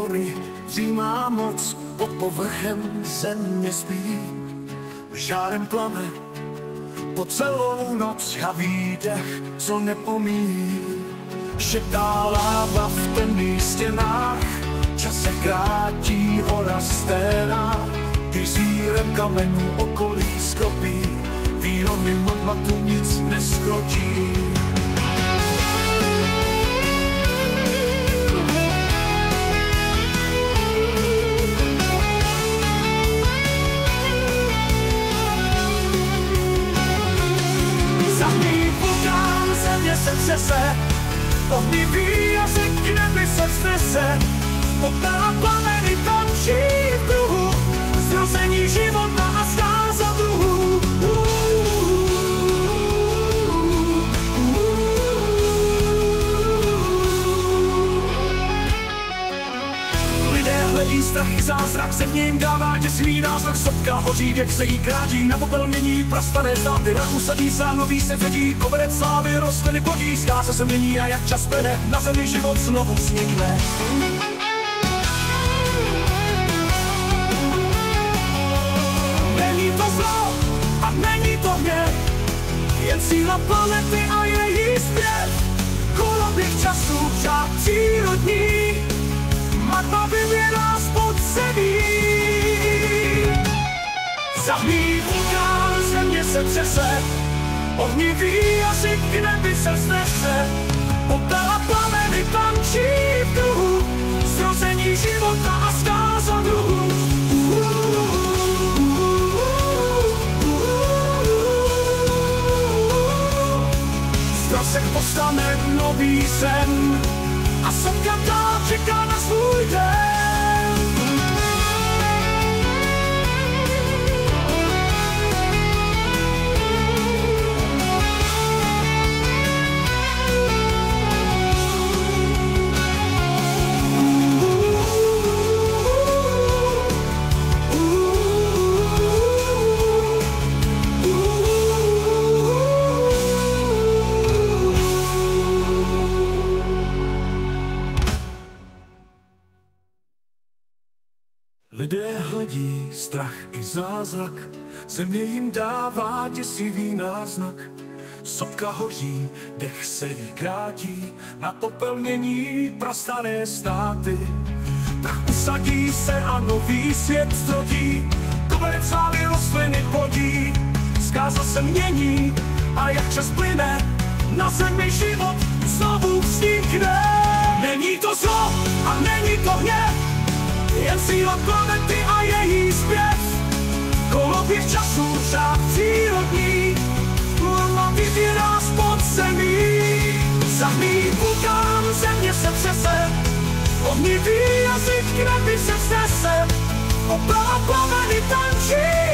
hory, zima moc pod povrchem země spí. Žárem plave po celou noc žhavý dech, co nepomíjí. Šeptá láva v temných stěnách, čas se krátí, hora sténá. Kyzírem kamenů okolí skropí, víno mimo tmatu nic neskrotí. Zahný vulkán, země se třese, ohnivý jazyk k nebi se vznese. Popel a plameny tančí v kruhu, zrození života a zkáza druhů. Lidé hledí strach i zázrak, země jim dává děsivý náznak. Sopka hoří, věk se jí krátí, na popel mění prastaré státy. Rak usadí se, nový se vědí, koberec slávy rostliny plodí. Zkáza se mění a jak čas plyne, na zemi život znovu vznikne. Není to zlo a není to hněv, jen síla planety a její zpěv. Koloběh času, řád přírodní, magma vyměná z podzemí. Zahný vulkán, země se třese, ohnivý jazyk k nebi se vznese. Popel a plameny tančí v kruhu, zrození života a zkáza druhů. Ztrosek postane nový sen a sopka dál čeká na svůj den. Lidé hledí strach i zázrak, země jim dává děsivý náznak. Sopka hoří, dech se jí krátí, na popel mění prastaré státy. Prach usadí se a nový svět zrodí, koberec slávy rostliny plodí. Zkáza se mění a jak čas plyne, na zemi život znovu vznikne. Není to zlo a není to hněv, jen síla planety a její zpěv. Koloběh času, řád přírodní, magma vyvěrá z podzemí. Zahný vulkán, země se třese, ohnivý jazyk k nebi se vznese. Popel a plameny tančí